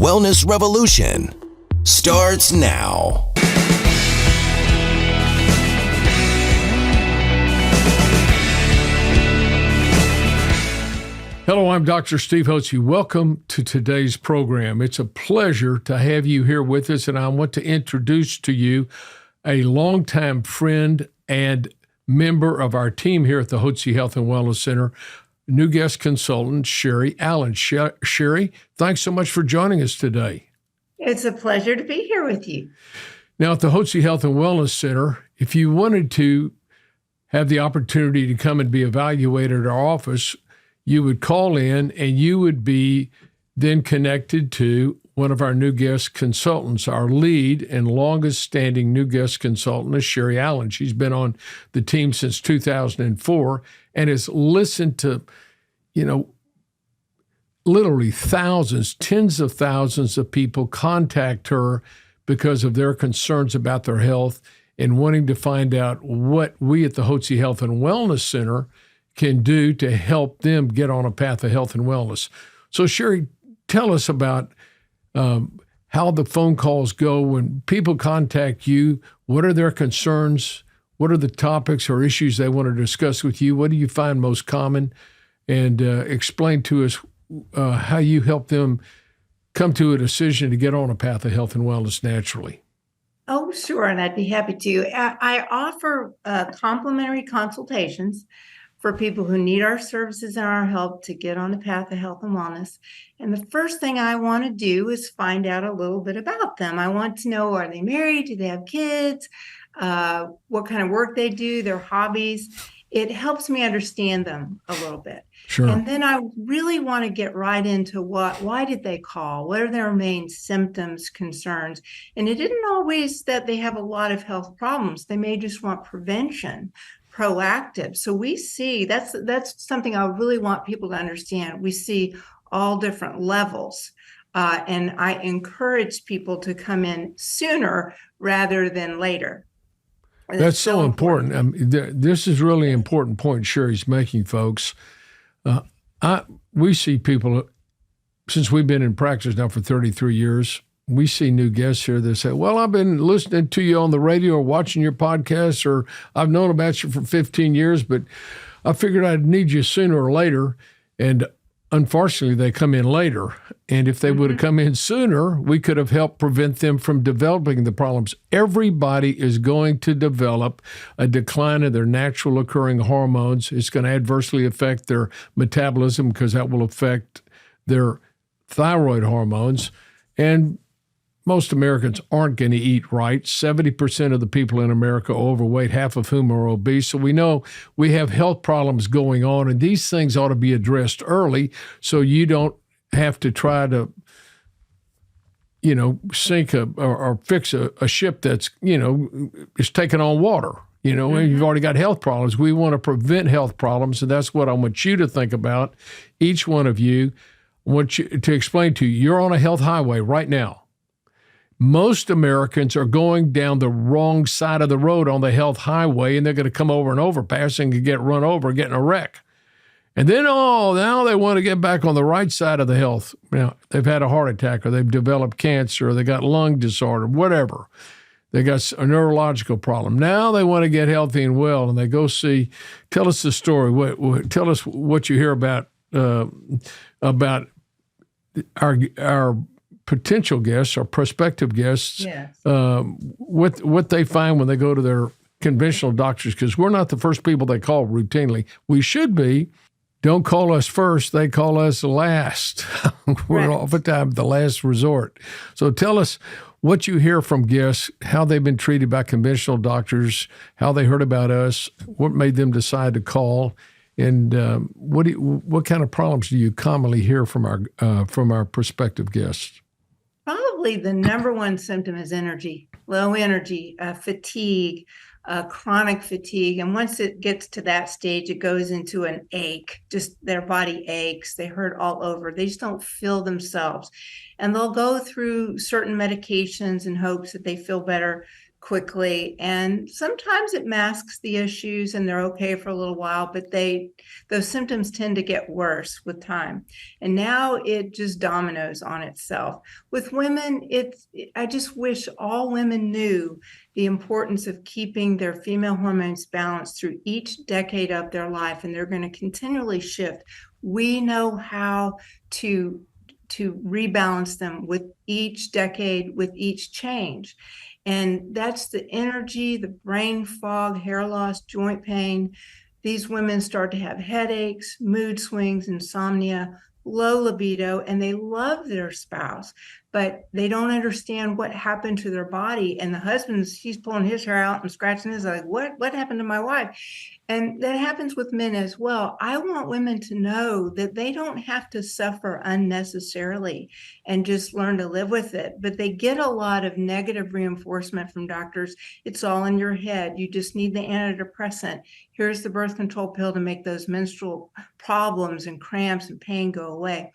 wellness revolution starts now. Hello, I'm Dr. Steve Hotze. Welcome to today's program. It's a pleasure to have you here with us, and I want to introduce to you a longtime friend and member of our team here at the Hotze Health and Wellness Center, new guest consultant, Sherry Allen. Sherry, thanks so much for joining us today. It's a pleasure to be here with you. Now, at the Hotze Health and Wellness Center, if you wanted to have the opportunity to come and be evaluated at our office, you would call in and you would be then connected to one of our new guest consultants. Our lead and longest standing new guest consultant is Sherry Allen. She's been on the team since 2004 and has listened to, literally thousands, tens of thousands of people contact her because of their concerns about their health and wanting to find out what we at the Hotze Health and Wellness Center can do to help them get on a path of health and wellness. So Sherry, tell us about how the phone calls go when people contact you. What are their concerns? What are the topics or issues they want to discuss with you? What do you find most common? And explain to us how you help them come to a decision to get on a path of health and wellness naturally. Oh, sure, and I'd be happy to. I offer complimentary consultations for people who need our services and our help to get on the path of health and wellness. And the first thing I want to do is find out a little bit about them. I want to know, are they married? Do they have kids? What kind of work they do, their hobbies. It helps me understand them a little bit. Sure. And then I really want to get right into why did they call? What are their main symptoms, concerns? And it isn't always that they have a lot of health problems. They may just want prevention, proactive. So we see that's something I really want people to understand. We see all different levels. And I encourage people to come in sooner rather than later. That's so important. I mean, this is really an important point Sherry's making, folks. We see people, since we've been in practice now for 33 years, we see new guests here that say, well, I've been listening to you on the radio or watching your podcast, or I've known about you for 15 years, but I figured I'd need you sooner or later. And unfortunately, they come in later. And if they would have come in sooner, we could have helped prevent them from developing the problems. Everybody is going to develop a decline in their natural occurring hormones. It's going to adversely affect their metabolism because that will affect their thyroid hormones. And most Americans aren't going to eat right. 70% of the people in America are overweight, half of whom are obese. So we know we have health problems going on, and these things ought to be addressed early so you don't have to try to, sink or fix a ship that's, is taking on water, and you've already got health problems. We want to prevent health problems, and that's what I want you to think about. Each one of you, I want you to explain to you, you're on a health highway right now. Most Americans are going down the wrong side of the road on the health highway, and they're going to come over an overpassing and get run over, get in a wreck. And then, now they want to get back on the right side of the health. Now, they've had a heart attack, or they've developed cancer, or they got lung disorder, whatever. They got a neurological problem. Now they want to get healthy and well, and they go see. Tell us the story. Tell us what you hear about our potential guests or prospective guests, yes. What they find when they go to their conventional doctors, because we're not the first people they call routinely. We should be. Don't call us first. They call us last. We're Right. oftentimes the last resort. So tell us what you hear from guests, how they've been treated by conventional doctors, how they heard about us, what made them decide to call, and what kind of problems do you commonly hear from our prospective guests? Probably the number one symptom is energy, low energy, fatigue, chronic fatigue. And once it gets to that stage, it goes into an ache, just their body aches. They hurt all over. They just don't feel themselves. And they'll go through certain medications in hopes that they feel better. quickly, and sometimes it masks the issues and they're okay for a little while, but those symptoms tend to get worse with time, and now it just dominoes on itself. With women, I just wish all women knew the importance of keeping their female hormones balanced through each decade of their life, and they're going to continually shift. We know how to rebalance them with each decade, with each change. And that's the energy, the brain fog, hair loss, joint pain. These women start to have headaches, mood swings, insomnia, low libido, and they love their spouse, but they don't understand what happened to their body. And the he's pulling his hair out and scratching his, like, what happened to my wife? And that happens with men as well. I want women to know that they don't have to suffer unnecessarily and just learn to live with it. But they get a lot of negative reinforcement from doctors. It's all in your head. You just need the antidepressant. Here's the birth control pill to make those menstrual problems and cramps and pain go away.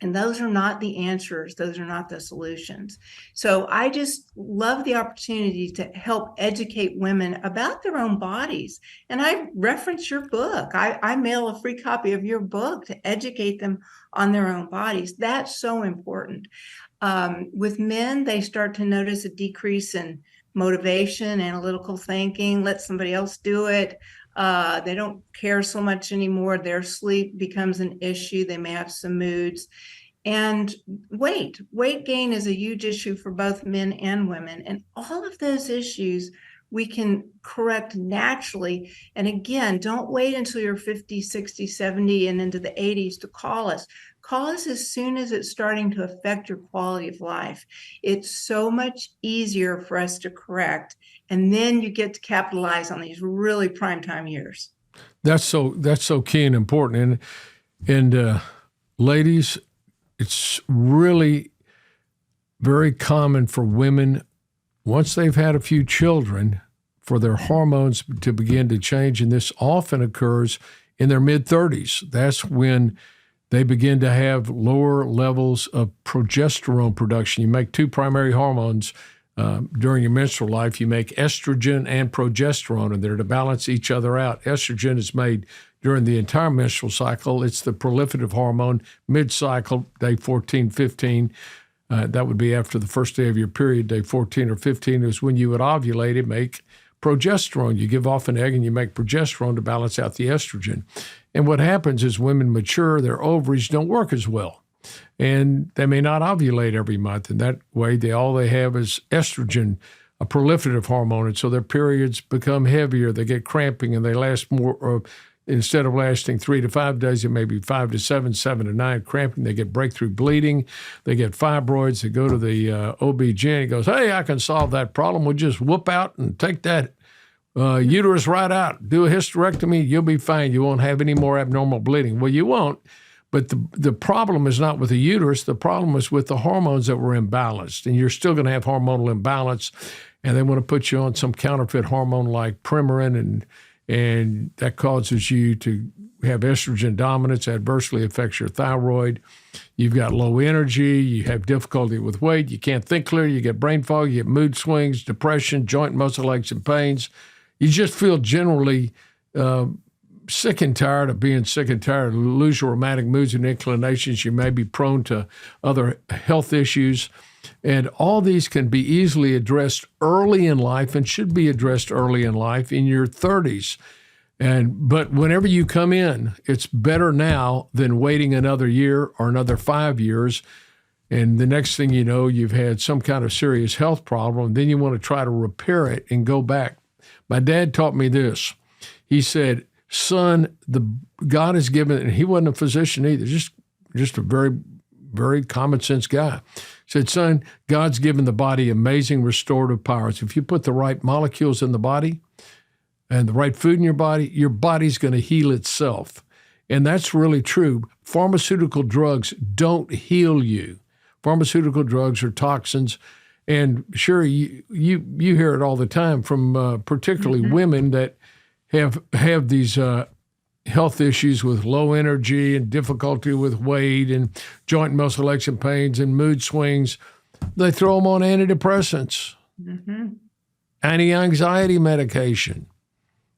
And those are not the answers. Those are not the solutions. So I just love the opportunity to help educate women about their own bodies. And I reference your book. I mail a free copy of your book to educate them on their own bodies. That's so important. With men, they start to notice a decrease in motivation, analytical thinking, let somebody else do it. They don't care so much anymore. Their sleep becomes an issue. They may have some moods. And weight gain is a huge issue for both men and women. And all of those issues we can correct naturally. And again, don't wait until you're 50, 60, 70, and into the 80s to call us. Call us as soon as it's starting to affect your quality of life. It's so much easier for us to correct. And then you get to capitalize on these really prime time years. That's so key and important. And ladies, it's really very common for women, once they've had a few children, for their hormones to begin to change. And this often occurs in their mid-30s. That's when they begin to have lower levels of progesterone production. You make two primary hormones during your menstrual life. You make estrogen and progesterone, and they're to balance each other out. Estrogen is made during the entire menstrual cycle. It's the proliferative hormone. Mid-cycle, day 14, 15, that would be after the first day of your period. Day 14 or 15 is when you would ovulate and make progesterone. You give off an egg and you make progesterone to balance out the estrogen. And what happens is women mature, their ovaries don't work as well. And they may not ovulate every month. And that way, all they have is estrogen, a proliferative hormone. And so their periods become heavier. They get cramping and they last more. Instead of lasting 3 to 5 days, it may be 5 to 7, 7 to 9 cramping. They get breakthrough bleeding. They get fibroids. They go to the OB-GYN. He goes, hey, I can solve that problem. We'll just whoop out and take that uterus right out. Do a hysterectomy. You'll be fine. You won't have any more abnormal bleeding. Well, you won't. But the problem is not with the uterus. The problem is with the hormones that were imbalanced. And you're still going to have hormonal imbalance. And they want to put you on some counterfeit hormone like Premarin, and that causes you to have estrogen dominance, adversely affects your thyroid. You've got low energy. You have difficulty with weight. You can't think clearly. You get brain fog. You get mood swings, depression, joint muscle aches and pains. You just feel generally sick and tired of being sick and tired. Lose your romantic moods and inclinations. You may be prone to other health issues. And all these can be easily addressed early in life and should be addressed early in life in your 30s. But whenever you come in, it's better now than waiting another year or another 5 years. And the next thing you know, you've had some kind of serious health problem. Then you want to try to repair it and go back. My dad taught me this. He said, son, God has given, and he wasn't a physician either, just a very, very common sense guy. Said, son, God's given the body amazing restorative powers. If you put the right molecules in the body and the right food in your body's going to heal itself. And that's really true. Pharmaceutical drugs don't heal you. Pharmaceutical drugs are toxins. And sure, you hear it all the time from particularly women that have these health issues with low energy and difficulty with weight and joint and muscle aches and pains and mood swings. They throw them on antidepressants. Mm-hmm. anti-anxiety medication,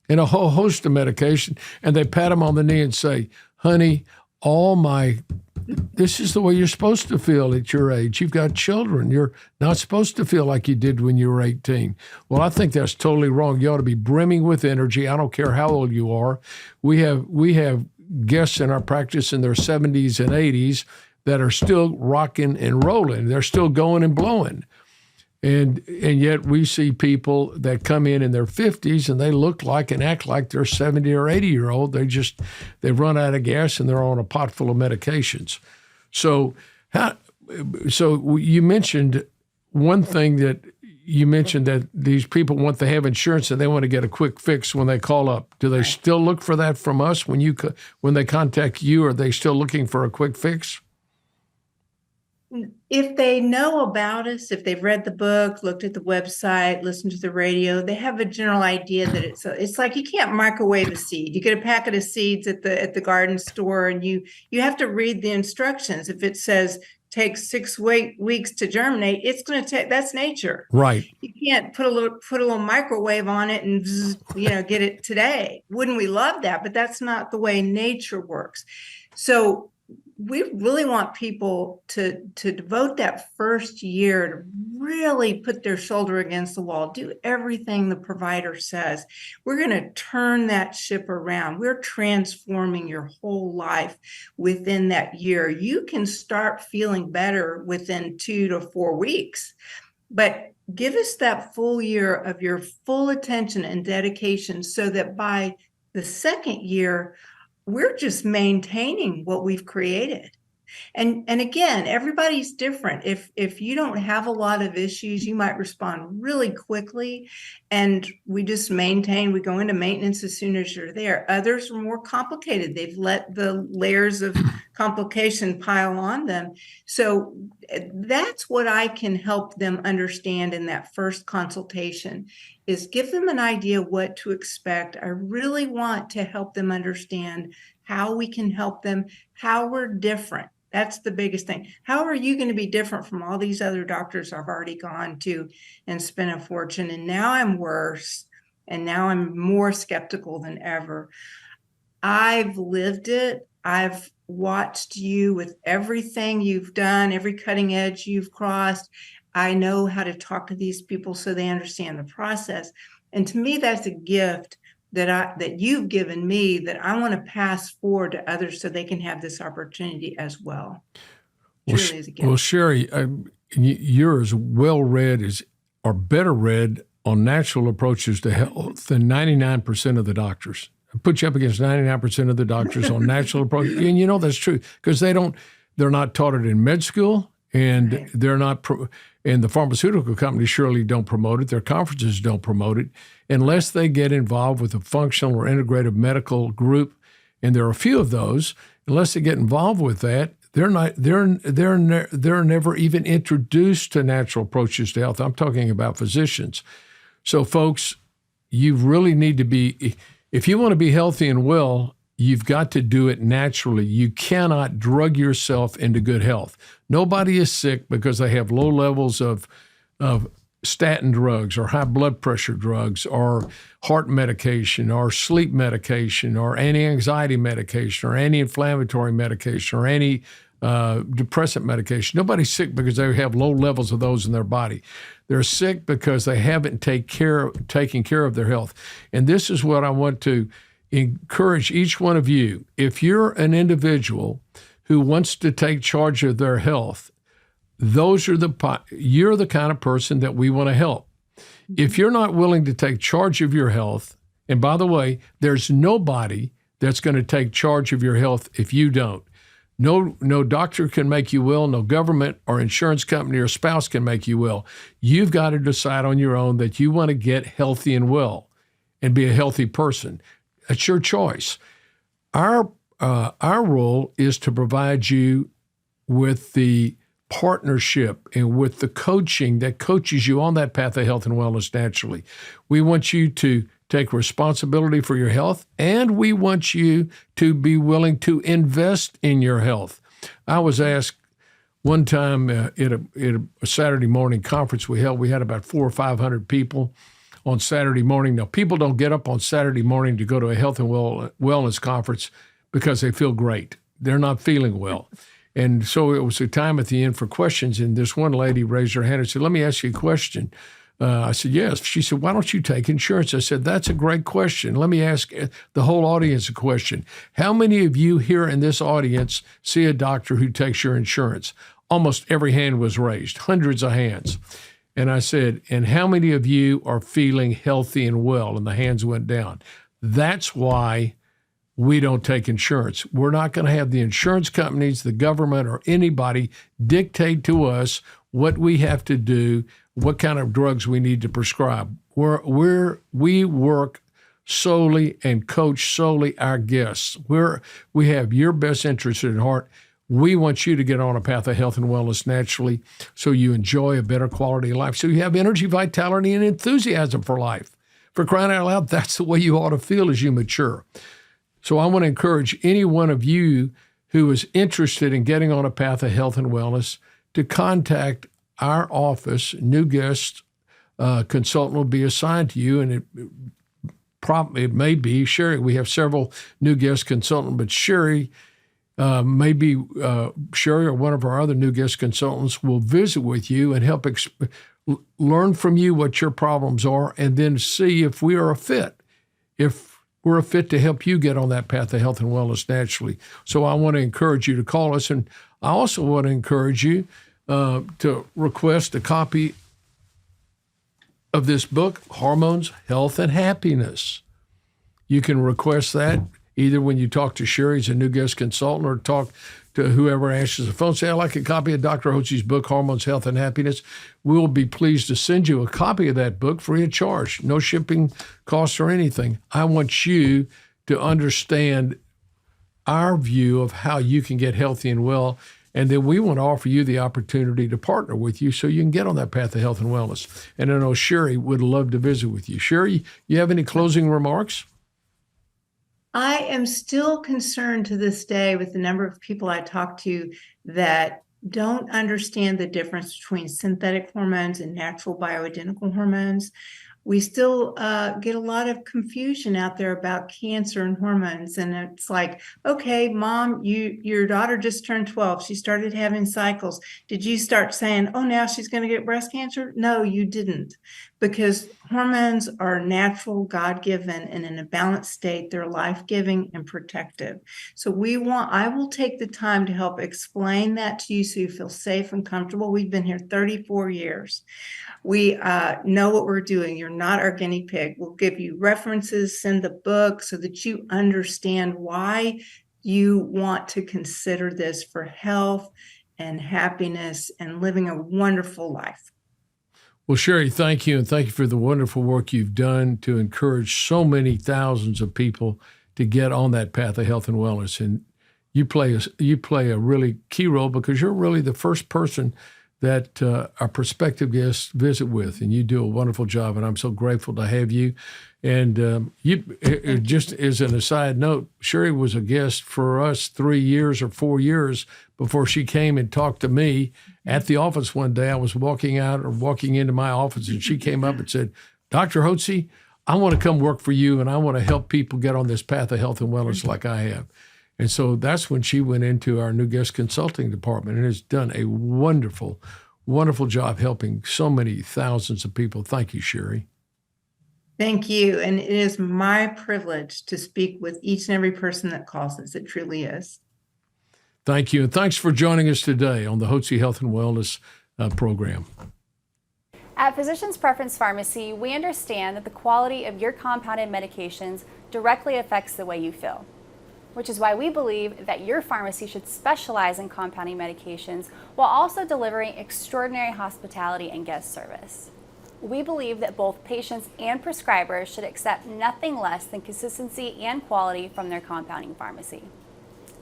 and a whole host of medication. And they pat them on the knee and say, honey, this is the way you're supposed to feel at your age. You've got children. You're not supposed to feel like you did when you were 18. Well, I think that's totally wrong. You ought to be brimming with energy. I don't care how old you are. We have guests in our practice in their 70s and 80s that are still rocking and rolling. They're still going and blowing. And yet we see people that come in their 50s and they look like and act like they're 70 or 80-year-old. They've run out of gas and they're on a pot full of medications. So you mentioned one thing that you mentioned, that these people want to have insurance and they want to get a quick fix when they call up. Do they still look for that from us when they contact you? Are they still looking for a quick fix? If they know about us, if they've read the book, looked at the website, listened to the radio, they have a general idea that it's like you can't microwave a seed. You get a packet of seeds at the garden store, and you have to read the instructions. If it says takes 6 weeks to germinate, it's going to take. That's nature, right? You can't put a little microwave on it and get it today. Wouldn't we love that? But that's not the way nature works. So we really want people to devote that first year to really put their shoulder against the wall, do everything the provider says. We're going to turn that ship around. We're transforming your whole life within that year. You can start feeling better within 2 to 4 weeks, but give us that full year of your full attention and dedication so that by the second year, we're just maintaining what we've created. And again, everybody's different. If you don't have a lot of issues, you might respond really quickly, and we just maintain. We go into maintenance as soon as you're there. Others are more complicated. They've let the layers of complication pile on them. So that's what I can help them understand in that first consultation, is give them an idea what to expect. I really want to help them understand how we can help them, how we're different. That's the biggest thing. How are you going to be different from all these other doctors I've already gone to and spent a fortune? And now I'm worse. And now I'm more skeptical than ever. I've lived it. I've watched you with everything you've done, every cutting edge you've crossed. I know how to talk to these people so they understand the process. And to me, that's a gift that you've given me that I want to pass forward to others so they can have this opportunity as well. Truly is a gift. Well, Sherry, you're as well read or better read on natural approaches to health than 99% of the doctors. I put you up against 99% of the doctors on natural approaches. And that's true, because they're not taught it in med school, and right. They're not, and the pharmaceutical companies surely don't promote it. Their conferences don't promote it unless they get involved with a functional or integrative medical group. And there are a few of those. Unless they get involved with that, they're never even introduced to natural approaches to health. I'm talking about physicians. So, folks, you really need to be, if you want to be healthy and well, you've got to do it naturally. You cannot drug yourself into good health. Nobody is sick because they have low levels of statin drugs or high blood pressure drugs or heart medication or sleep medication or anti-anxiety medication or anti-inflammatory medication or anti-depressant medication. Nobody's sick because they have low levels of those in their body. They're sick because they haven't taken care of their health. And this is what I want to encourage each one of you. If you're an individual who wants to take charge of their health, you're the kind of person that we want to help. If you're not willing to take charge of your health, and by the way, there's nobody that's going to take charge of your health if you don't. No doctor can make you well. No government or insurance company or spouse can make you well. You've got to decide on your own that you want to get healthy and well and be a healthy person. It's your choice. Our role is to provide you with the partnership and with the coaching that coaches you on that path of health and wellness naturally. We want you to take responsibility for your health, and we want you to be willing to invest in your health. I was asked one time at a Saturday morning conference we held, we had about 400 or 500 people. on Saturday morning. Now, people don't get up on Saturday morning to go to a health and wellness conference because they feel great. They're not feeling well. And so it was a time at the end for questions. And this one lady raised her hand and said, let me ask you a question. I said, yes. She said, why don't you take insurance? I said, that's a great question. Let me ask the whole audience a question. How many of you here in this audience see a doctor who takes your insurance? Almost every hand was raised, hundreds of hands. And I said, and how many of you are feeling healthy and well? And the hands went down. That's why we don't take insurance. We're not going to have the insurance companies, the government, or anybody dictate to us what we have to do, what kind of drugs we need to prescribe. We work solely and coach solely our guests. We have your best interest at heart. We want you to get on a path of health and wellness naturally so you enjoy a better quality of life, so you have energy, vitality, and enthusiasm for life. For crying out loud, that's the way you ought to feel as you mature. So I want to encourage any one of you who is interested in getting on a path of health and wellness to contact our office. New guest consultant will be assigned to you, and it may be Sherry. We have several new guest consultants, but Sherry, maybe Sherry or one of our other new guest consultants will visit with you and help learn from you what your problems are, and then see if we are a fit. If we're a fit to help you get on that path of health and wellness naturally. So I want to encourage you to call us, and I also want to encourage you to request a copy of this book, Hormones, Health, and Happiness. You can request that either when you talk to Sherry as a new guest consultant, or talk to whoever answers the phone. Say, I'd like a copy of Dr. Hotze's book, Hormones, Health, and Happiness. We'll be pleased to send you a copy of that book free of charge, no shipping costs or anything. I want you to understand our view of how you can get healthy and well, and then we want to offer you the opportunity to partner with you so you can get on that path of health and wellness. And I know Sherry would love to visit with you. Sherry, you have any closing remarks? I am still concerned to this day with the number of people I talk to that don't understand the difference between synthetic hormones and natural bioidentical hormones. We still get a lot of confusion out there about cancer and hormones. And it's like, okay, Mom, your daughter just turned 12. She started having cycles. Did you start saying, oh, now she's going to get breast cancer? No, you didn't. Because hormones are natural, God-given, and in a balanced state, they're life-giving and protective. So I will take the time to help explain that to you so you feel safe and comfortable. We've been here 34 years. We know what we're doing. You're not our guinea pig. We'll give you references, send the book so that you understand why you want to consider this for health and happiness and living a wonderful life. Well, Sherry, thank you, and thank you for the wonderful work you've done to encourage so many thousands of people to get on that path of health and wellness. And you play a really key role because you're really the first person that our prospective guests visit with, and you do a wonderful job, and I'm so grateful to have you. And just as an aside note, Sherry was a guest for us 3 years or 4 years before she came and talked to me at the office one day. I was walking into my office, and she came up and said, Dr. Hotze, I want to come work for you, and I want to help people get on this path of health and wellness like I have. And so that's when she went into our new guest consulting department and has done a wonderful, wonderful job helping so many thousands of people. Thank you, Sherry. Thank you. And it is my privilege to speak with each and every person that calls us. It truly is. Thank you. And thanks for joining us today on the Hotze Health and Wellness program. At Physicians Preference Pharmacy, we understand that the quality of your compounded medications directly affects the way you feel, which is why we believe that your pharmacy should specialize in compounding medications while also delivering extraordinary hospitality and guest service. We believe that both patients and prescribers should accept nothing less than consistency and quality from their compounding pharmacy.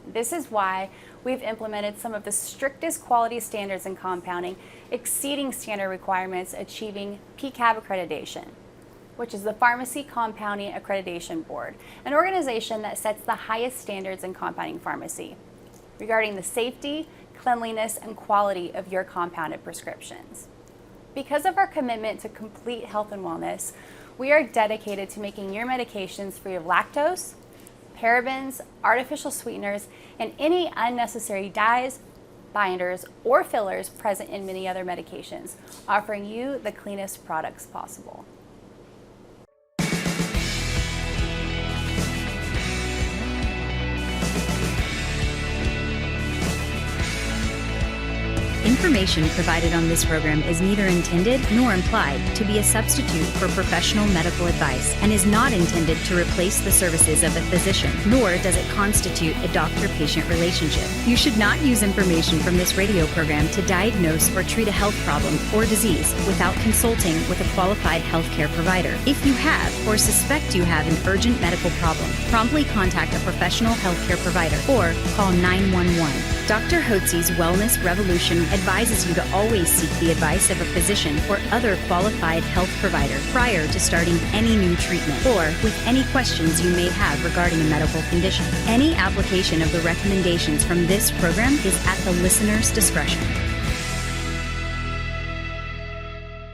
This is why we've implemented some of the strictest quality standards in compounding, exceeding standard requirements, achieving PCAB accreditation, which is the Pharmacy Compounding Accreditation Board, an organization that sets the highest standards in compounding pharmacy regarding the safety, cleanliness, and quality of your compounded prescriptions. Because of our commitment to complete health and wellness, We are dedicated to making your medications free of lactose, parabens, artificial sweeteners, and any unnecessary dyes, binders, or fillers present in many other medications, offering you the cleanest products possible. Information provided on this program is neither intended nor implied to be a substitute for professional medical advice and is not intended to replace the services of a physician, nor does it constitute a doctor-patient relationship. You should not use information from this radio program to diagnose or treat a health problem or disease without consulting with a qualified healthcare provider. If you have or suspect you have an urgent medical problem, promptly contact a professional healthcare provider or call 911. Dr. Hotze's Wellness Revolution advises you to always seek the advice of a physician or other qualified health provider prior to starting any new treatment or with any questions you may have regarding a medical condition. Any application of the recommendations from this program is at the listener's discretion.